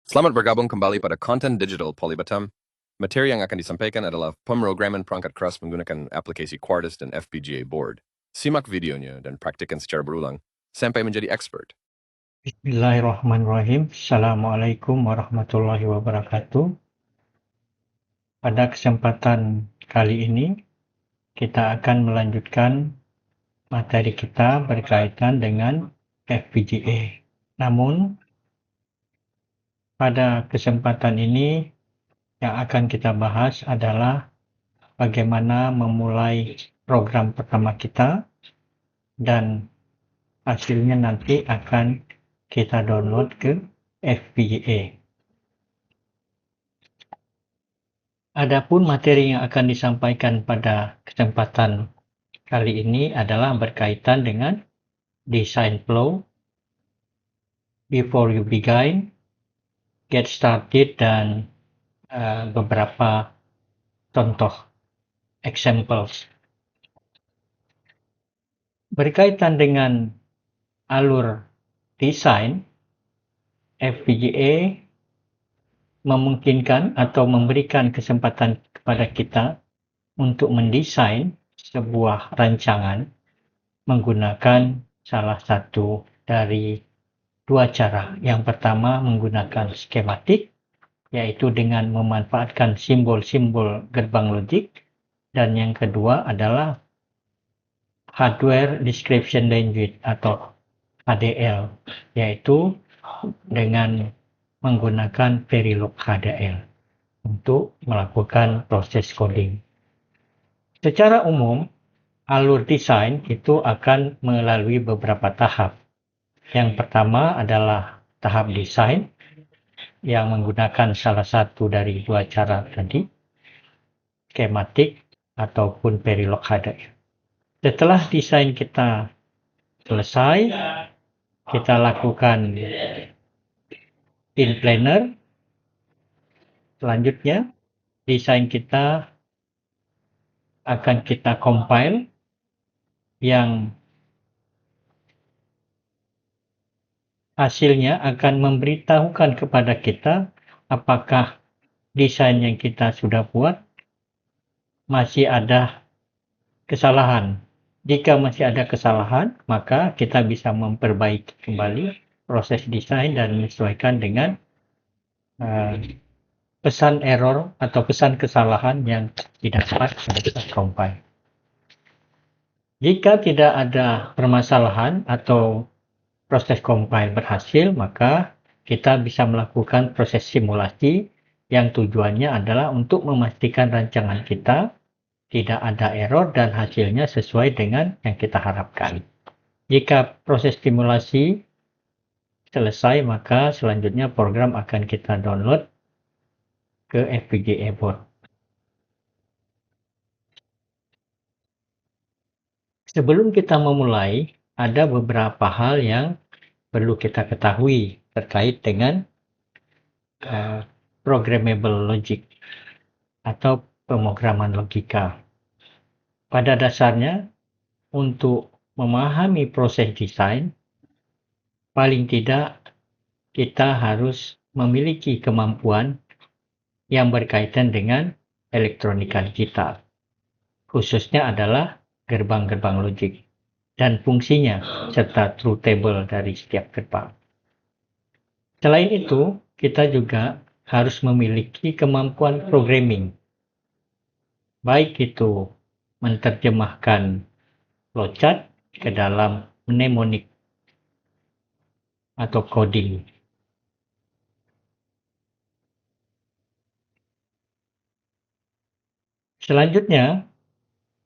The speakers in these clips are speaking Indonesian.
Selamat bergabung kembali pada Konten Digital Polybatam. Materi yang akan disampaikan adalah pemrograman perangkat keras menggunakan aplikasi Quartus dan FPGA board. Simak videonya dan praktikkan secara berulang sampai menjadi expert. Bismillahirrahmanirrahim. Assalamualaikum warahmatullahi wabarakatuh. Pada kesempatan kali ini, kita akan melanjutkan materi kita berkaitan dengan FPGA. Namun, pada kesempatan ini yang akan kita bahas adalah bagaimana memulai program pertama kita dan hasilnya nanti akan kita download ke FPGA. Adapun materi yang akan disampaikan pada kesempatan kali ini adalah berkaitan dengan design flow, before you begin, get started, dan beberapa contoh examples. Berkaitan dengan alur desain, FPGA memungkinkan atau memberikan kesempatan kepada kita untuk mendesain sebuah rancangan menggunakan salah satu dari dua cara. Yang pertama menggunakan skematik, yaitu dengan memanfaatkan simbol-simbol gerbang logik, dan yang kedua adalah hardware description language atau HDL, yaitu dengan menggunakan Verilog HDL untuk melakukan proses coding. Secara umum, alur desain itu akan melalui beberapa tahap. Yang pertama adalah tahap desain yang menggunakan salah satu dari dua cara tadi, skematik ataupun Verilog HDL. Setelah desain kita selesai, kita lakukan in planner. Selanjutnya, desain kita akan kita compile, yang hasilnya akan memberitahukan kepada kita apakah desain yang kita sudah buat masih ada kesalahan. Jika masih ada kesalahan, maka kita bisa memperbaiki kembali proses desain dan menyesuaikan dengan pesan error atau pesan kesalahan yang didapat pada compile. Jika tidak ada permasalahan atau proses compile berhasil, maka kita bisa melakukan proses simulasi yang tujuannya adalah untuk memastikan rancangan kita tidak ada error dan hasilnya sesuai dengan yang kita harapkan. Jika proses simulasi selesai, maka selanjutnya program akan kita download ke FPGA board. Sebelum kita memulai, ada beberapa hal yang perlu kita ketahui terkait dengan programmable logic atau pemrograman logika. Pada dasarnya, untuk memahami proses desain, paling tidak kita harus memiliki kemampuan yang berkaitan dengan elektronika digital, khususnya adalah gerbang-gerbang logik dan fungsinya serta truth table dari setiap gerbang. Selain itu, kita juga harus memiliki kemampuan programming, baik itu menerjemahkan flowchart ke dalam mnemonik atau coding. Selanjutnya,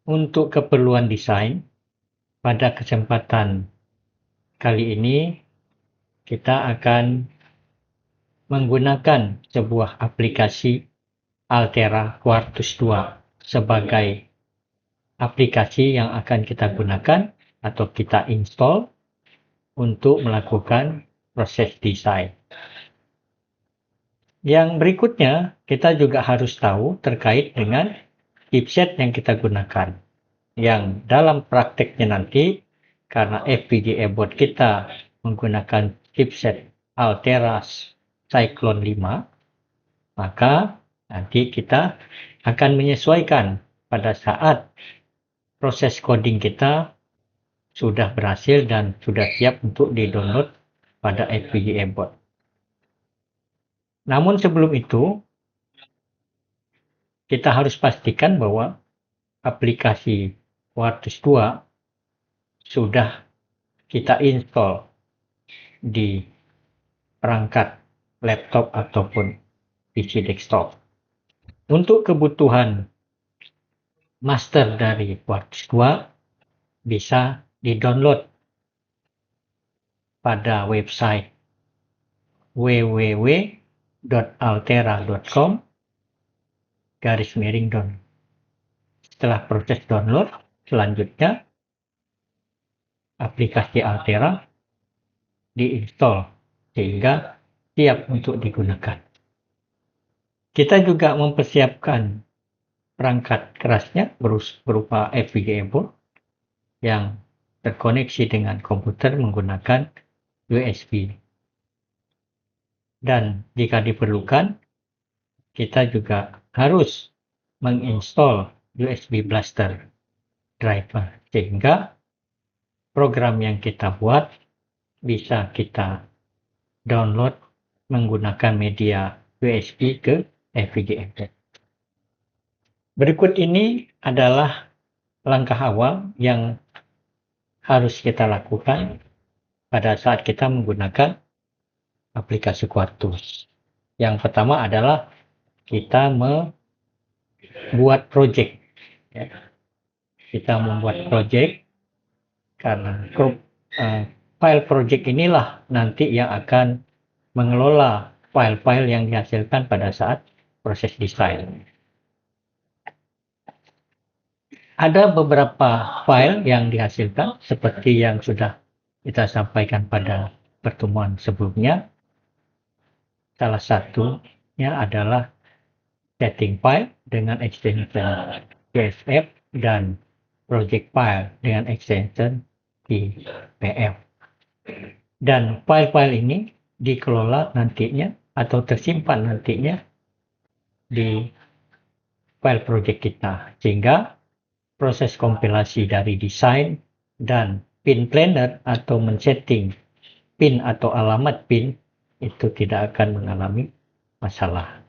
untuk keperluan desain, pada kesempatan kali ini kita akan menggunakan sebuah aplikasi Altera Quartus 2 sebagai aplikasi yang akan kita gunakan atau kita install untuk melakukan proses desain. Yang berikutnya, kita juga harus tahu terkait dengan chipset yang kita gunakan. Yang dalam prakteknya nanti, karena FPGA board kita menggunakan chipset Altera Cyclone 5, maka nanti kita akan menyesuaikan pada saat proses coding kita sudah berhasil dan sudah siap untuk di-download pada FPGA board. Namun sebelum itu, kita harus pastikan bahwa aplikasi Quartus 2 sudah kita install di perangkat laptop ataupun PC desktop. Untuk kebutuhan master dari Quartus 2 bisa di-download pada website www.altera.com/down. Setelah proses download, selanjutnya aplikasi Altera diinstal sehingga siap untuk digunakan. Kita juga mempersiapkan perangkat kerasnya berupa FPGA board yang terkoneksi dengan komputer menggunakan USB. Dan jika diperlukan, kita juga harus menginstal USB Blaster driver sehingga program yang kita buat bisa kita download menggunakan media USB ke FPGA board. Berikut ini adalah langkah awal yang harus kita lakukan pada saat kita menggunakan aplikasi Quartus. Yang pertama adalah kita membuat project. Kita membuat project karena file project inilah nanti yang akan mengelola file-file yang dihasilkan pada saat proses desain. Ada beberapa file yang dihasilkan seperti yang sudah kita sampaikan pada pertemuan sebelumnya. Salah satunya adalah setting file dengan extension CSF dan project file dengan extension IPF. Dan file-file ini dikelola nantinya atau tersimpan nantinya di file project kita, sehingga proses kompilasi dari desain dan pin planner atau men-setting pin atau alamat pin itu tidak akan mengalami masalah.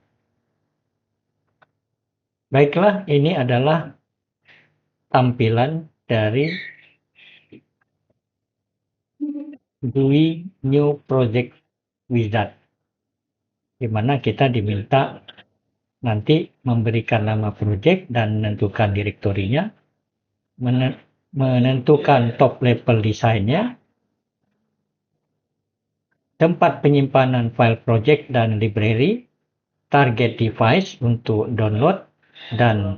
Baiklah, ini adalah tampilan dari GUI New Project Wizard, di mana kita diminta nanti memberikan nama project dan menentukan direktorinya, menentukan top level desainnya, tempat penyimpanan file project dan library, target device untuk download, dan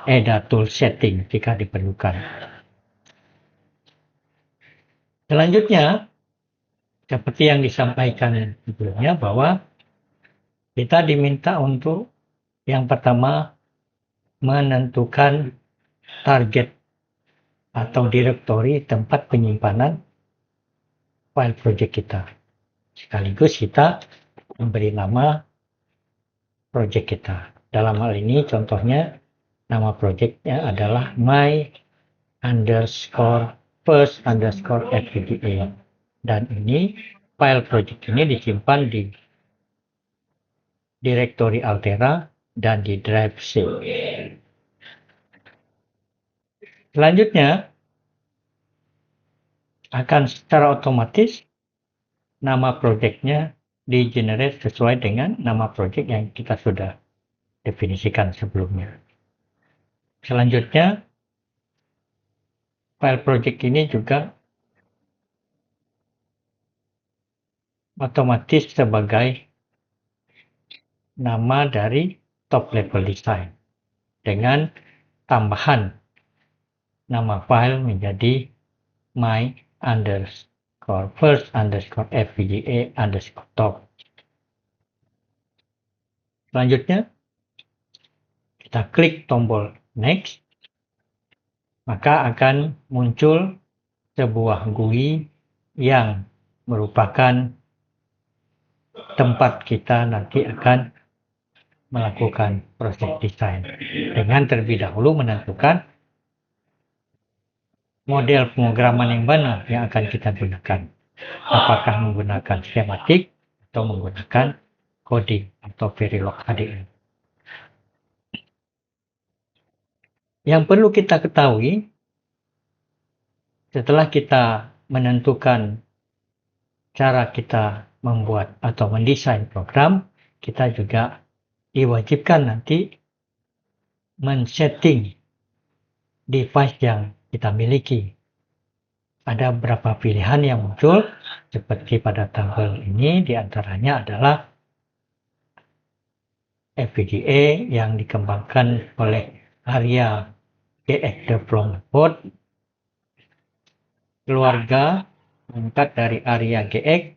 ada tool setting jika diperlukan. Selanjutnya, seperti yang disampaikan sebelumnya, bahwa kita diminta untuk yang pertama menentukan target atau direktori tempat penyimpanan file project kita. Sekaligus kita memberi nama project kita. Dalam hal ini contohnya nama projectnya adalah my_first_fpga, dan ini file project ini disimpan di direktori Altera dan di drive C. Selanjutnya akan secara otomatis nama projectnya di-generate sesuai dengan nama project yang kita sudah definisikan sebelumnya. Selanjutnya, file project ini juga otomatis sebagai nama dari top level design dengan tambahan nama file menjadi my_first_fpga_top. Selanjutnya, kita klik tombol next, maka akan muncul sebuah GUI yang merupakan tempat kita nanti akan melakukan proses desain dengan terlebih dahulu menentukan model pemrograman yang mana yang akan kita gunakan. Apakah menggunakan skematik atau menggunakan coding atau Verilog HDL. Yang perlu kita ketahui setelah kita menentukan cara kita membuat atau mendesain program, kita juga diwajibkan nanti men-setting device yang kita miliki. Ada beberapa pilihan yang muncul, seperti pada tabel ini, diantaranya adalah FPGA yang dikembangkan oleh Arria GX Development Board, keluarga meningkat dari Arria GX,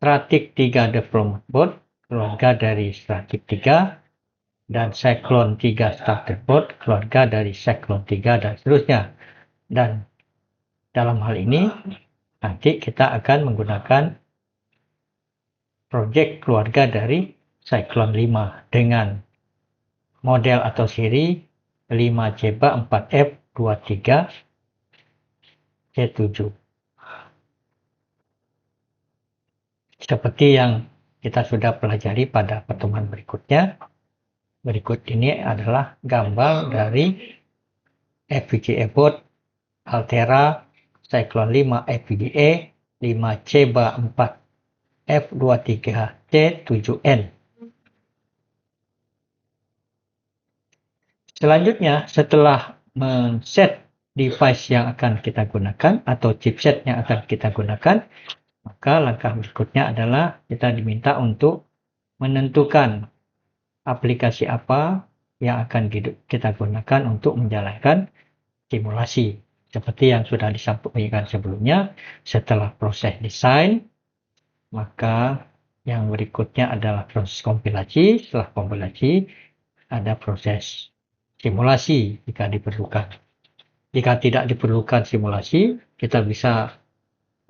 Stratic 3 Development Board, keluarga dari Stratic 3, dan Cyclone 3 Starter Board, keluarga dari Cyclone 3, dan seterusnya. Dan dalam hal ini, nanti kita akan menggunakan project keluarga dari Cyclone 5 dengan model atau seri 5CBA 4F23 C7. Seperti yang kita sudah pelajari pada pertemuan berikutnya, berikut ini adalah gambar dari FPGA board Altera Cyclone 5 FPGA 5CBA 4F23C7N. Selanjutnya, setelah men-set device yang akan kita gunakan atau chipset yang akan kita gunakan, maka langkah berikutnya adalah kita diminta untuk menentukan aplikasi apa yang akan kita gunakan untuk menjalankan simulasi. Seperti yang sudah disampaikan sebelumnya, setelah proses desain, maka yang berikutnya adalah proses kompilasi. Setelah kompilasi, ada proses simulasi jika diperlukan. Jika tidak diperlukan simulasi, kita bisa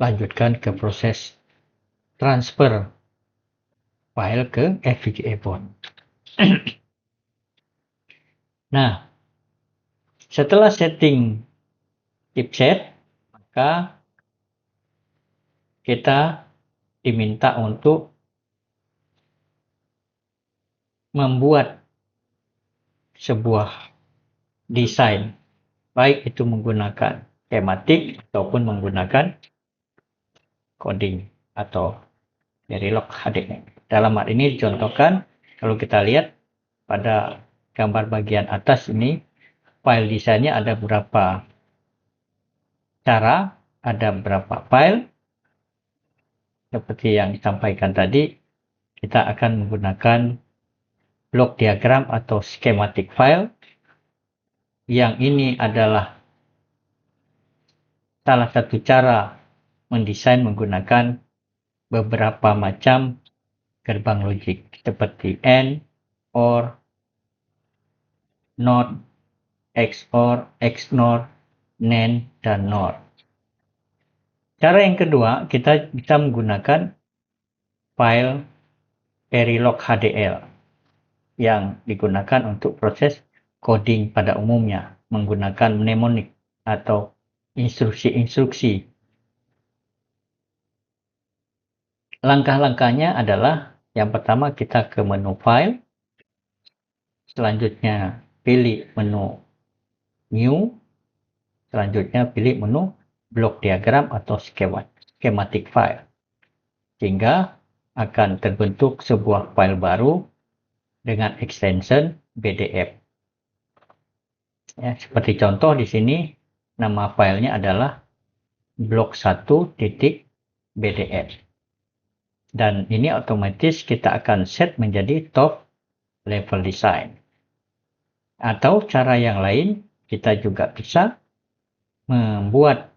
lanjutkan ke proses transfer file ke FPGA board. Nah, setelah setting chipset, maka kita diminta untuk membuat sebuah desain, baik itu menggunakan skematik ataupun menggunakan coding atau Verilog HDL. Dalam hal ini dicontohkan, kalau kita lihat pada gambar bagian atas ini, file desainnya ada beberapa cara, ada beberapa file. Seperti yang disampaikan tadi, kita akan menggunakan block diagram atau schematic file. Yang ini adalah salah satu cara mendesain menggunakan beberapa macam gerbang logik seperti AND, OR, NOT, XOR, XNOR, NAND, dan NOR. Cara yang kedua, kita bisa menggunakan file Verilog HDL yang digunakan untuk proses coding pada umumnya menggunakan mnemonic atau instruksi-instruksi. Langkah-langkahnya adalah yang pertama kita ke menu file, selanjutnya pilih menu new, selanjutnya pilih menu block diagram atau schematic file, sehingga akan terbentuk sebuah file baru dengan extension BDF. Ya, seperti contoh di sini, nama filenya adalah block1.bdf. Dan ini otomatis kita akan set menjadi top level design. Atau cara yang lain, kita juga bisa membuat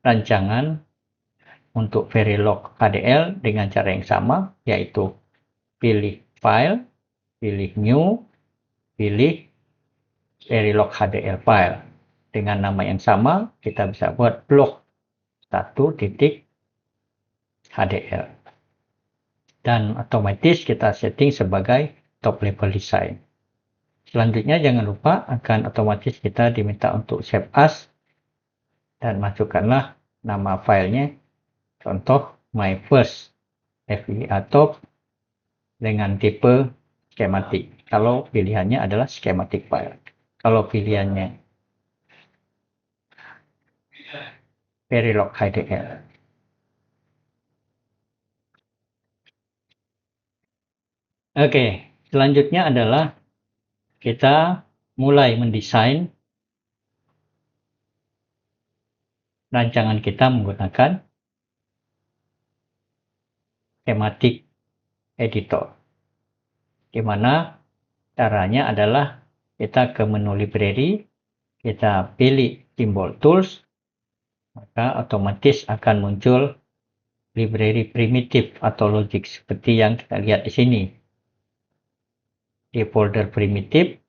rancangan untuk Verilog HDL dengan cara yang sama, yaitu pilih file, pilih new, pilih Verilog HDL file. Dengan nama yang sama, kita bisa buat block 1.HDL. dan otomatis kita setting sebagai top level design. Selanjutnya jangan lupa akan otomatis kita diminta untuk save as dan masukkanlah nama filenya, contoh my first FEA top dengan tipe schematic. Kalau pilihannya adalah schematic file. Kalau pilihannya Verilog HDL. Oke, selanjutnya adalah kita mulai mendesain rancangan kita menggunakan schematic editor. Di mana caranya adalah kita ke menu library, kita pilih simbol tools, maka otomatis akan muncul library primitif atau logic seperti yang kita lihat di sini. Di folder primitif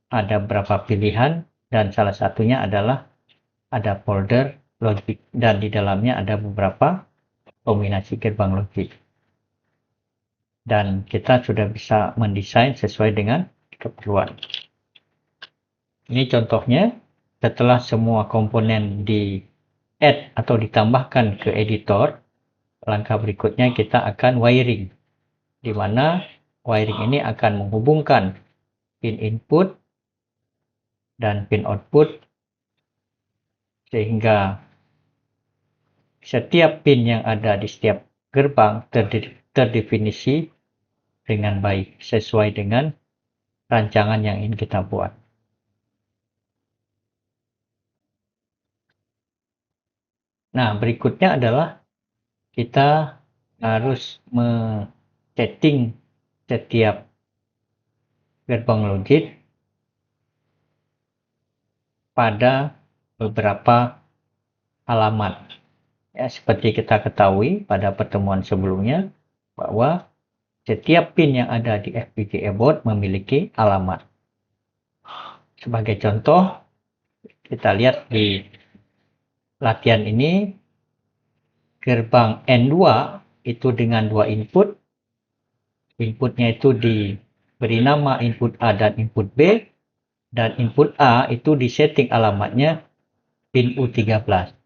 ada beberapa pilihan dan salah satunya adalah ada folder logic dan di dalamnya ada beberapa kombinasi gerbang logic. Dan kita sudah bisa mendesain sesuai dengan keperluan. Ini contohnya, setelah semua komponen di add atau ditambahkan ke editor, langkah berikutnya kita akan wiring, di mana wiring ini akan menghubungkan pin input dan pin output sehingga setiap pin yang ada di setiap gerbang terdefinisi dengan baik sesuai dengan rancangan yang ingin kita buat. Nah, berikutnya adalah kita harus setting setiap gerbang logic pada beberapa alamat. Ya, seperti kita ketahui pada pertemuan sebelumnya bahwa setiap pin yang ada di FPGA board memiliki alamat. Sebagai contoh, kita lihat di latihan ini, gerbang N2 itu dengan 2 input. Inputnya itu diberi nama input A dan input B, dan input A itu disetting alamatnya pin U13.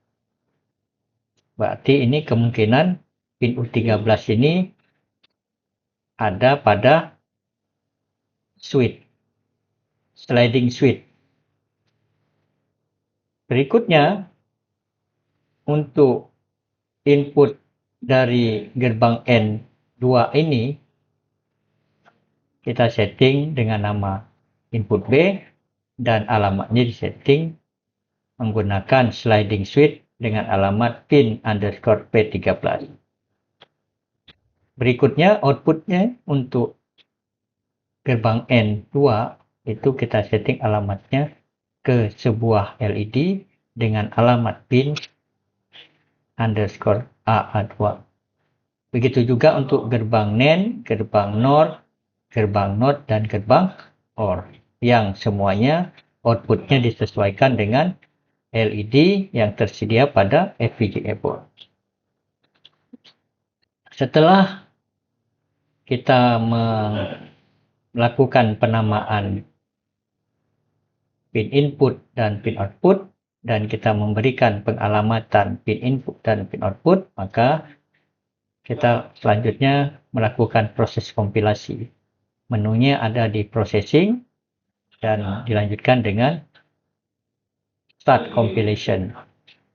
Berarti ini kemungkinan pin U13 ini ada pada switch, sliding switch. Berikutnya, untuk input dari gerbang N2 ini, kita setting dengan nama input B dan alamatnya disetting menggunakan sliding switch dengan alamat pin underscore P13. Berikutnya outputnya untuk gerbang N2 itu kita setting alamatnya ke sebuah LED dengan alamat pin underscore AA2. Begitu juga untuk gerbang NAND, gerbang NOR, gerbang NOT, dan gerbang OR yang semuanya outputnya disesuaikan dengan LED yang tersedia pada FPGA board. Setelah kita melakukan penamaan pin input dan pin output dan kita memberikan pengalamatan pin input dan pin output, maka kita selanjutnya melakukan proses kompilasi. Menunya ada di processing dan dilanjutkan dengan start compilation.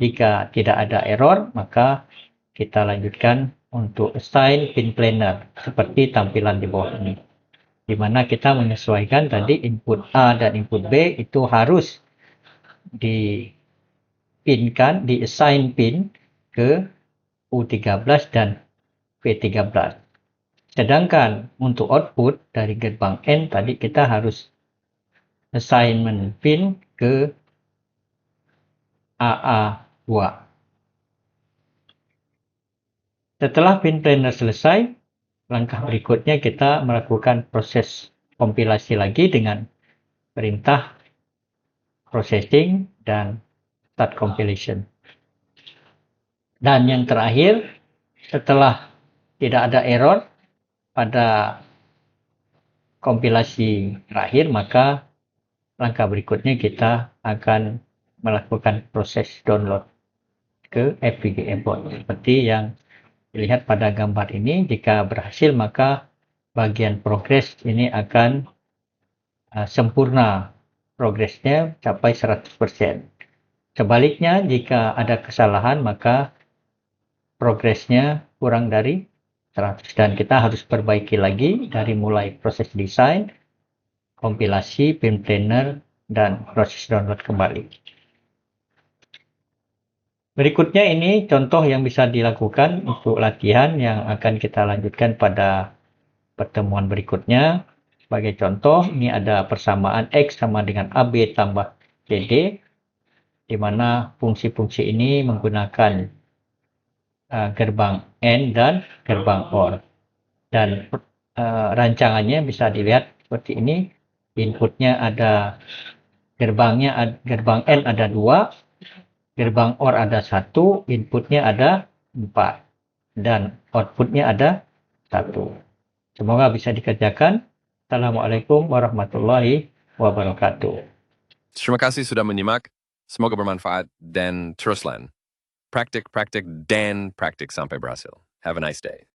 Jika tidak ada error, maka kita lanjutkan untuk assign pin planner seperti tampilan di bawah ini. Di mana kita menyesuaikan tadi input A dan input B itu harus dipinkan, di-assign pin ke U13 dan P13. Sedangkan untuk output dari gerbang N tadi kita harus assignment pin ke AA2. Setelah pin planner selesai, langkah berikutnya kita melakukan proses kompilasi lagi dengan perintah processing dan start compilation. Dan yang terakhir, setelah tidak ada error, pada kompilasi terakhir, maka langkah berikutnya kita akan melakukan proses download ke FPGA board. Seperti yang dilihat pada gambar ini, jika berhasil maka bagian progres ini akan sempurna, progresnya capai 100%. Sebaliknya, jika ada kesalahan maka progresnya kurang dari 100 dan kita harus perbaiki lagi dari mulai proses desain, kompilasi, pin planner, dan proses download kembali. Berikutnya ini contoh yang bisa dilakukan untuk latihan yang akan kita lanjutkan pada pertemuan berikutnya. Sebagai contoh, ini ada persamaan X sama dengan AB tambah CD, di mana fungsi-fungsi ini menggunakan gerbang AND dan gerbang OR. Dan rancangannya bisa dilihat seperti ini. Inputnya ada gerbang N ada 2, gerbang OR ada 1, inputnya ada 4, dan outputnya ada 1. Semoga bisa dikerjakan. Assalamualaikum warahmatullahi wabarakatuh. Terima kasih sudah menyimak. Semoga bermanfaat dan teruslah praktik dan praktik sampai berhasil. Have a nice day.